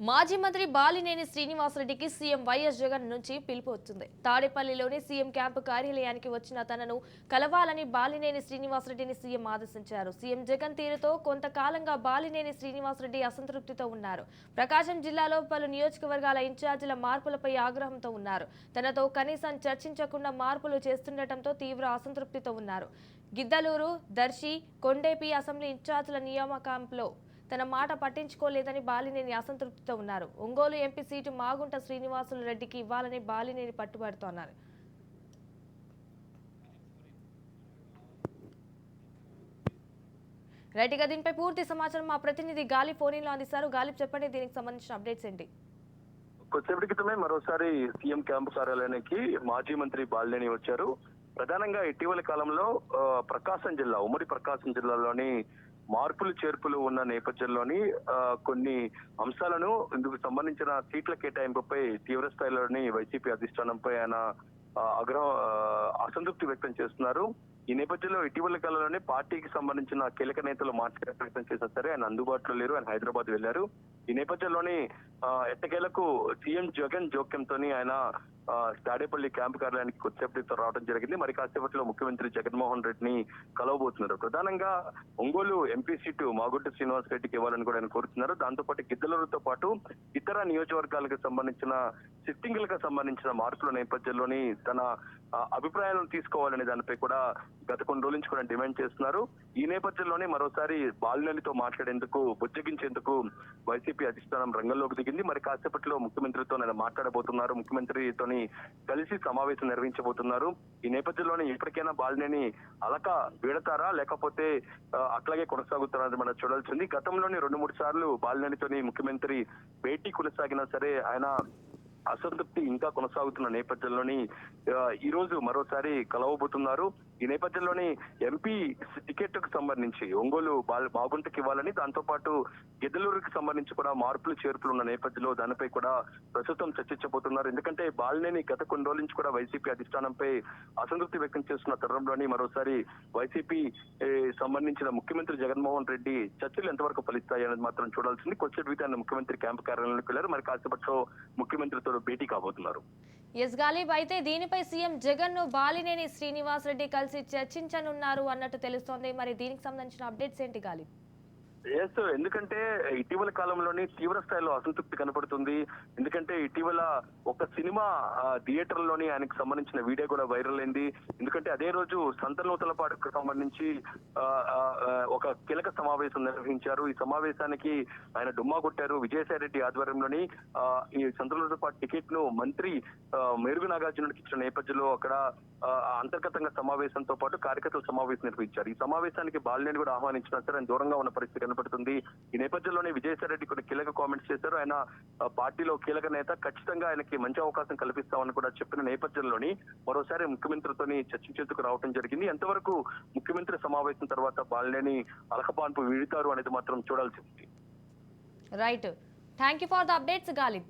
మాజీ మంత్రి Balineni శ్రీనివాసరెడ్డికి CM YS Jagan నుంచి పిలుపు వచ్చింది. తాడేపల్లిలోని సీఎం క్యాంపు కార్యాలయానికి వచ్చిన తనను కలవాలని బాలినేని శ్రీనివాసరెడ్డిని సీఎం ఆదేశించారు. సీఎం జగన్ తీరుతో కొంతకాలంగా బాలినేని శ్రీనివాసరెడ్డి అసంతృప్తితో ఉన్నారు. ప్రకాశం జిల్లాలో పలు నియోజకవర్గాల ఇన్ఛార్జీల మార్పులపై ఆగ్రహంతో ఉన్నారు. తనతో కనీసం చర్చించకుండా మార్పులు చేస్తుండటంతో తీవ్ర అసంతృప్తితో ఉన్నారు. గిద్దలూరు, దర్శి, కొండేపి అసెంబ్లీ ఇన్ఛార్జీల నియామకంలో తన మాట పట్టించుకోలేదని బాలినేని అసంతృప్తితో ఉన్నారు. ఒంగోలు ఎంపీ సీటు మాగుంట శ్రీనివాసులు రెడ్డికి ఇవ్వాలని బాలినేని పట్టుబడుతున్నారు. రైట్గా దీనిపై పూర్తి సమాచారం మా ప్రతినిధి గాలి ఫోన్లో అందిస్తారు. గాలి చెప్పండి, దీనికి సంబంధించిన అప్డేట్స్ ఏంటి? కొద్దిసేపటి క్రితమే మరోసారి సీఎం క్యాంపు కార్యాలయానికి మాజీ మంత్రి బాలినేని వచ్చారు. ప్రధానంగా ఇటీవల కాలంలో ఉమ్మడి ప్రకాశం జిల్లాలోని మార్పులు చేర్పులు ఉన్న నేపథ్యంలోని కొన్ని అంశాలను ఇందుకు సంబంధించిన సీట్ల కేటాయింపుపై తీవ్ర స్థాయిలోని వైసీపీ అధిష్టానంపై ఆయన అసంతృప్తి వ్యక్తం చేస్తున్నారు. ఈ నేపథ్యంలో ఇటీవల కాలంలోనే పార్టీకి సంబంధించిన కీలక నేతలు మాట్లాడే ప్రయత్నం చేసినా సరే ఆయన అందుబాటులో లేరు. ఆయన హైదరాబాద్ వెళ్లారు. ఈ నేపథ్యంలోని ఎట్టకేలకు సీఎం జగన్ జోక్యంతో ఆయన తాడేపల్లి క్యాంపు కార్యాలయానికి కొద్దిసేపటితో రావడం జరిగింది. మరి కాసేపట్లో ముఖ్యమంత్రి జగన్మోహన్ రెడ్డిని కలవబోతున్నారు. ప్రధానంగా ఒంగోలు ఎంపీ సీటు మాగుంట శ్రీనివాస్ రెడ్డికి ఇవ్వాలని కూడా ఆయన కోరుతున్నారు. దాంతో పాటు గిద్దలూరుతో పాటు ఇతర నియోజకవర్గాలకు సంబంధించిన సిట్టింగులకు సంబంధించిన మార్పుల నేపథ్యంలోని తన అభిప్రాయాలను తీసుకోవాలనే దానిపై కూడా గత కొన్ని రోజుల నుంచి కూడా డిమాండ్ చేస్తున్నారు. ఈ నేపథ్యంలోనే మరోసారి బాలినేనితో మాట్లాడేందుకు బుజ్జగించేందుకు వైసీపీ అధిష్టానం రంగంలోకి దిగింది. మరి కాసేపట్లో ముఖ్యమంత్రితో ఆయన మాట్లాడబోతున్నారు. ముఖ్యమంత్రితోని కలిసి సమావేశం నిర్వహించబోతున్నారు. ఈ నేపథ్యంలోనే ఇప్పటికైనా బాలినేని అలక వీడతారా లేకపోతే అట్లాగే కొనసాగుతారా అని మనం చూడాల్సింది. గతంలోని 2-3 సార్లు బాలినేనితోని ముఖ్యమంత్రి భేటీ కొనసాగినా సరే ఆయన అసంతృప్తి ఇంకా కొనసాగుతున్న నేపథ్యంలోని ఈ రోజు మరోసారి కలవబోతున్నారు. ఈ నేపథ్యంలోని ఎంపీ టికెట్ కు సంబంధించి ఒంగోలు మాగుంటకి ఇవ్వాలని, దాంతో పాటు గిద్దలూరుకి సంబంధించి కూడా మార్పులు చేర్పులు ఉన్న నేపథ్యంలో దానిపై కూడా ప్రస్తుతం చర్చించబోతున్నారు. ఎందుకంటే బాలినేని గత కొన్ని రోజుల నుంచి కూడా వైసీపీ అధిష్టానంపై అసంతృప్తి వ్యక్తం చేస్తున్న తరుణంలోని మరోసారి వైసీపీ సంబంధించిన ముఖ్యమంత్రి జగన్మోహన్ రెడ్డి చర్చలు ఎంతవరకు ఫలిస్తాయి అనేది మాత్రం చూడాల్సింది. కొద్దిసేపు ఆయన ముఖ్యమంత్రి క్యాంపు కార్యాలయానికి వెళ్లారు. మరి కాసేపట్లో ముఖ్యమంత్రితో భేటీ కాబోతున్నారు. ఎస్ గాలిబ్, అయితే దీనిపై సీఎం జగన్ ను బాలినేని శ్రీనివాస్ రెడ్డి కలిసి చర్చించనున్నారు అన్నట్టు తెలుస్తోంది. మరి దీనికి సంబంధించిన అప్డేట్స్ ఏంటి గాలిబ్? ఎందుకంటే ఇటీవల కాలంలోని తీవ్ర స్థాయిలో అసంతృప్తి కనపడుతుంది. ఎందుకంటే ఇటీవల ఒక సినిమా థియేటర్ లోని ఆయనకు సంబంధించిన వీడియో కూడా వైరల్ అయింది. ఎందుకంటే అదే రోజు సంతనూతలపాడుకు సంబంధించి ఒక కీలక సమావేశం నిర్వహించారు. ఈ సమావేశానికి ఆయన డుమ్మా కొట్టారు. విజయసాయి రెడ్డి ఆధ్వర్యంలోని ఈ సంతనూతలపాడు టికెట్ ను మంత్రి మేరుగు నాగార్జునకి ఇచ్చిన నేపథ్యంలో అక్కడ అంతర్గతంగా సమావేశంతో పాటు కార్యకర్తల సమావేశం నిర్వహించారు. ఈ సమావేశానికి బాలినేని కూడా ఆహ్వానించినా సరే ఆయన దూరంగా ఉన్న పరిస్థితి కనపడుతుంది. ఈ నేపథ్యంలోనే విజయసాయి రెడ్డి కొన్ని కీలక కామెంట్స్ చేశారు. ఆయన పార్టీలో కీలక నేత, ఖచ్చితంగా ఆయనకి మంచి అవకాశం కల్పిస్తామని కూడా చెప్పిన నేపథ్యంలోని మరోసారి ముఖ్యమంత్రితోని చర్చించేందుకు రావడం జరిగింది. ఎంతవరకు ముఖ్యమంత్రి సమావేశం తర్వాత బాలినేని అలకపాన్పు వీడుతారు అనేది మాత్రం చూడాల్సి ఉంది. Right, thank you for the updates Ghalib.